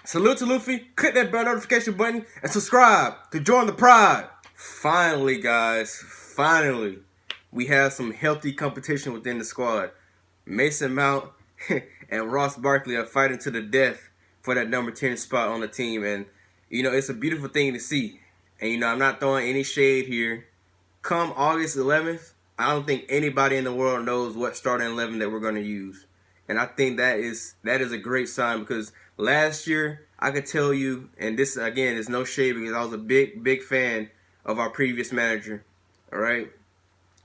Salute to Luffy, click that bell notification button, and subscribe to join the pride. Finally, guys, finally, we have some healthy competition within the squad. Mason Mount and Ross Barkley are fighting to the death for that number 10 spot on the team. And, it's a beautiful thing to see. And, I'm not throwing any shade here. Come August 11th, I don't think anybody in the world knows what starting 11 that we're going to use. And I think that is a great sign, because last year I could tell you, and this again is no shade because I was a big fan of our previous manager, all right?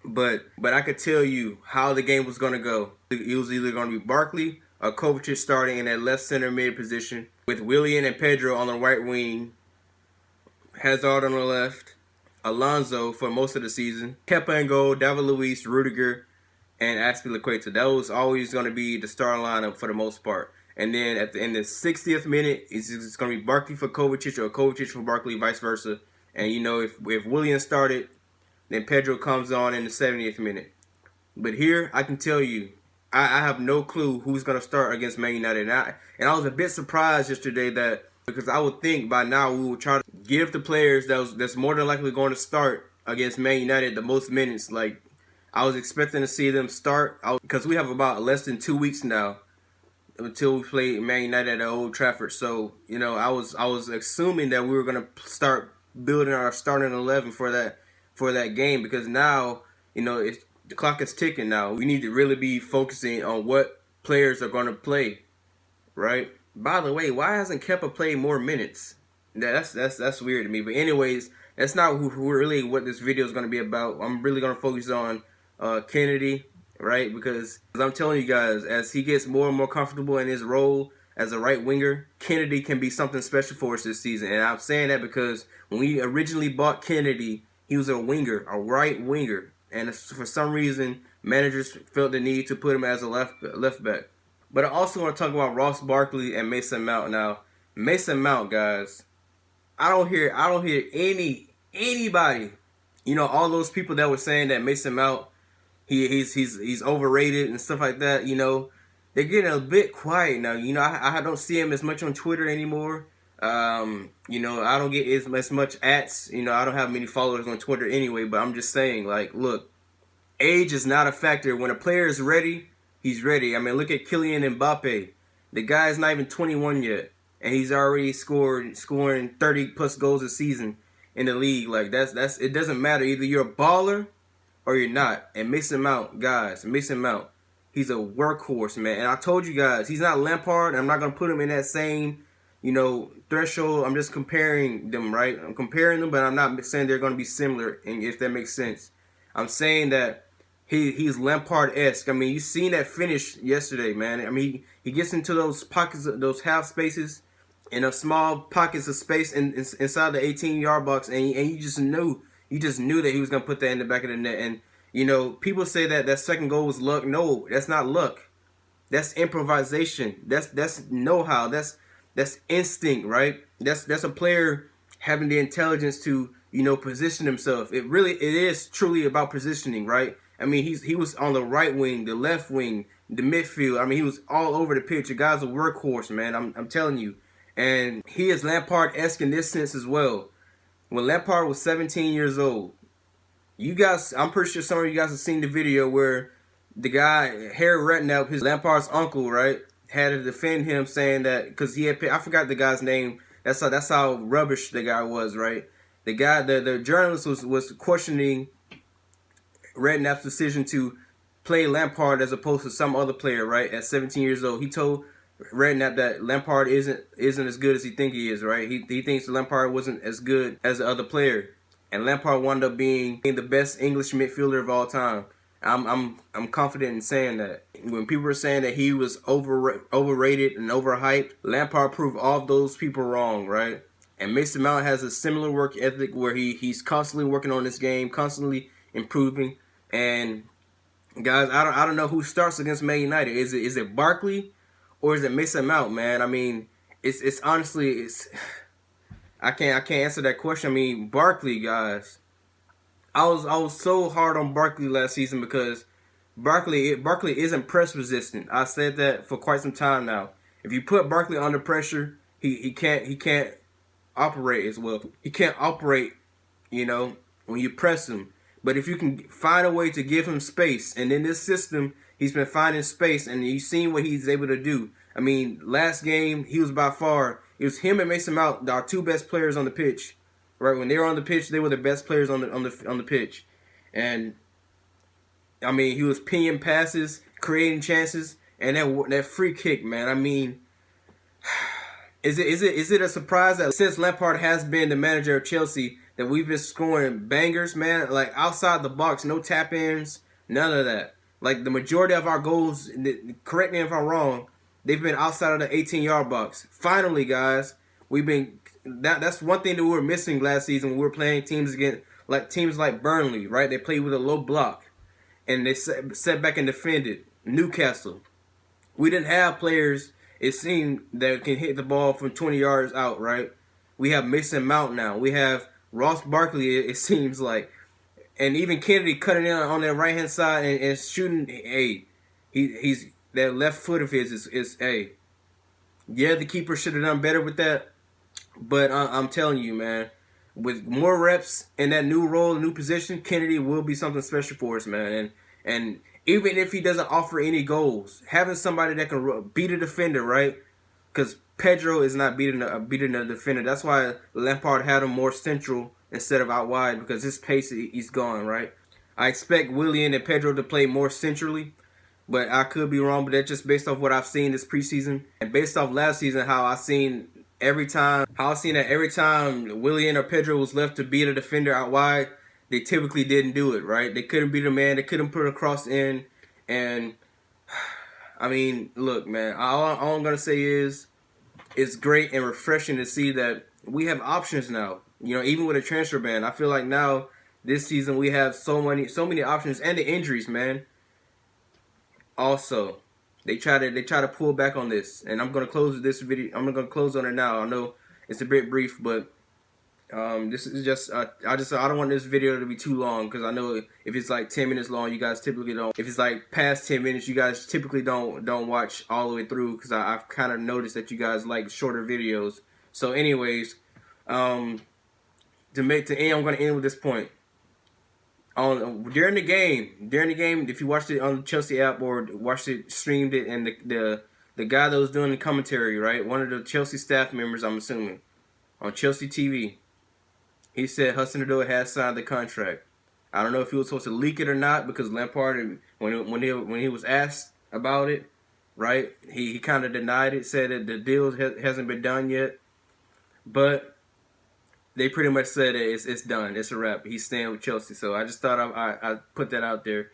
But I could tell you how the game was going to go. It was either going to be Barkley or Kovacic starting in that left center mid position with Willian and Pedro on the right wing, Hazard on the left, Alonso for most of the season, Kepa and goal, David Luiz, Rudiger, and Azpilicueta. That was always going to be the star lineup for the most part. And then at the end of the 60th minute, it's going to be Barkley for Kovacic or Kovacic for Barkley, vice versa. And if Willian started, then Pedro comes on in the 70th minute. But here, I can tell you, I have no clue who's going to start against Man United. And I was a bit surprised yesterday that, because I would think by now we would try to give the players that's more than likely going to start against Man United the most minutes. Like, I was expecting to see them start, because we have about less than 2 weeks now until we play Man United at Old Trafford. So, I was assuming that we were going to start building our starting 11 for that game, because now, the clock is ticking now. We need to really be focusing on what players are going to play, right? By the way, why hasn't Kepa played more minutes? That's weird to me. But anyways, that's not really what this video is going to be about. I'm really going to focus on Kennedy, right? Because I'm telling you guys, as he gets more and more comfortable in his role as a right winger, Kennedy can be something special for us this season. And I'm saying that because when we originally bought Kennedy, he was a right winger. And for some reason, managers felt the need to put him as a left back. But I also want to talk about Ross Barkley and Mason Mount. Now, Mason Mount, guys, I don't hear anybody, all those people that were saying that Mason Mount, he's overrated and stuff like that, they're getting a bit quiet now. I don't see him as much on Twitter anymore. I don't get as much ats. I don't have many followers on Twitter anyway, but I'm just saying, like, look, age is not a factor. When a player is ready, he's ready. I mean, look at Kylian Mbappe. The guy's not even 21 yet, and he's already scoring 30+ goals a season in the league. Like, that's it doesn't matter. Either you're a baller or you're not. And Mason Mount, guys, he's a workhorse, man. And I told you guys, he's not Lampard. I'm not gonna put him in that same, threshold. I'm just comparing them, right? I'm comparing them, but I'm not saying they're gonna be similar, and if that makes sense. I'm saying that he's Lampard-esque. I mean, you seen that finish yesterday, man. I mean, he gets into those pockets, those half spaces, in a small pockets of space inside the 18-yard box, and you just knew that he was gonna put that in the back of the net. And people say that second goal was luck. No, that's not luck. That's improvisation. That's know-how. That's instinct, right? That's a player having the intelligence to position himself. It is truly about positioning, right? I mean, he was on the right wing, the left wing, the midfield. I mean, he was all over the pitch. The guy's a workhorse, man. I'm telling you. And he is Lampard-esque in this sense as well. When Lampard was 17 years old, you guys, I'm pretty sure some of you guys have seen the video where the guy, Harry Redknapp, his Lampard's uncle, right, had to defend him, saying that because he had, I forgot the guy's name. That's how rubbish the guy was, right? The guy, the journalist was questioning Redknapp's decision to play Lampard as opposed to some other player, right? At 17 years old, he told Redknapp that Lampard isn't as good as he think he is, right? He thinks Lampard wasn't as good as the other player, and Lampard wound up being the best English midfielder of all time. I'm confident in saying that. When people were saying that he was overrated and overhyped, Lampard proved all of those people wrong, right? And Mason Mount has a similar work ethic where he's constantly working on this game, constantly improving. And guys, I don't know who starts against Man United. Is it Barkley or is it Mason Mount, man? I mean, it's honestly I can't answer that question. I mean, Barkley, guys. I was so hard on Barkley last season because Barkley isn't press resistant. I said that for quite some time now. If you put Barkley under pressure, he can't operate as well. He can't operate, when you press him. But if you can find a way to give him space, and in this system, he's been finding space, and you've seen what he's able to do. I mean, last game, he was by far, it was him and Mason Mount, our two best players on the pitch. Right? When they were on the pitch, they were the best players on the pitch. And, I mean, he was pinging passes, creating chances, and that free kick, man. I mean, is it a surprise that since Lampard has been the manager of Chelsea that we've been scoring bangers, man? Like outside the box, no tap ins, none of that. Like the majority of our goals, correct me if I'm wrong, they've been outside of the 18-yard box. Finally, guys, that's one thing that we were missing last season when we were playing teams like Burnley, right? They played with a low block and they set back and defended. Newcastle, we didn't have players, it seemed, that can hit the ball from 20 yards out, right? We have Mason Mount now. We have Ross Barkley, it seems like. And even Kennedy cutting in on that right-hand side and shooting. Hey, he's that left foot of his is hey. Yeah, the keeper should have done better with that. But I'm telling you, man, with more reps in that new role, new position, Kennedy will be something special for us, man. And even if he doesn't offer any goals, having somebody that can beat a defender, right? Because Pedro is not beating a defender. That's why Lampard had him more central instead of out wide, because his pace, he's gone, right? I expect Willian and Pedro to play more centrally, but I could be wrong. But that's just based off what I've seen this preseason and based off last season, how I seen that every time Willian or Pedro was left to beat a defender out wide, they typically didn't do it, right? They couldn't beat a man. They couldn't put a cross in. And, I mean, look, man, all I'm going to say is it's great and refreshing to see that we have options now. Even with a transfer ban, I feel like now this season we have so many options, and the injuries, man. Also, they try to pull back on this, and I'm gonna close this video. I'm gonna close on it now. I know it's a bit brief, but this is just I don't want this video to be too long, because I know if it's like 10 minutes long, you guys typically don't. If it's like past 10 minutes, you guys typically don't watch all the way through, because I've kind of noticed that you guys like shorter videos. So, anyways, I'm going to end with this point. During the game, if you watched it on the Chelsea app or watched it, streamed it, and the guy that was doing the commentary, right, one of the Chelsea staff members, I'm assuming, on Chelsea TV, he said Hudson-Odoi has signed the contract. I don't know if he was supposed to leak it or not, because Lampard, when he was asked about it, right, he kind of denied it, said that the deal hasn't been done yet, but they pretty much said it's done. It's a wrap. He's staying with Chelsea. So I just thought I put that out there.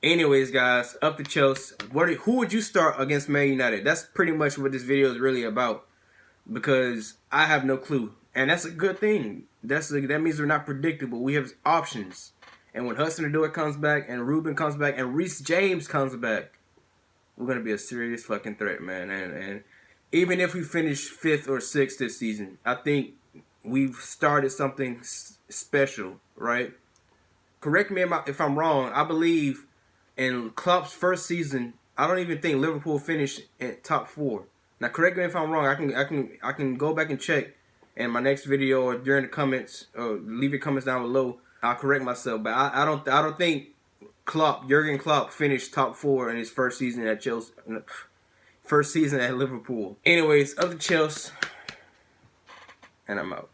Anyways, guys, up to Chelsea. Who would you start against Man United? That's pretty much what this video is really about, because I have no clue. And that's a good thing. That means we're not predictable. We have options. And when Hudson-Odoi comes back, and Ruben comes back, and Reece James comes back, we're going to be a serious fucking threat, man. And even if we finish 5th or 6th this season, I think we've started something special, right? Correct me if I'm wrong. I believe in Klopp's first season, I don't even think Liverpool finished in top 4. Now, correct me if I'm wrong. I can go back and check in my next video or during the comments, or leave your comments down below. I'll correct myself, but I don't think Jurgen Klopp finished top 4 in his first season at Chelsea, first season at Liverpool. Anyways, up to Chelsea. And I'm out.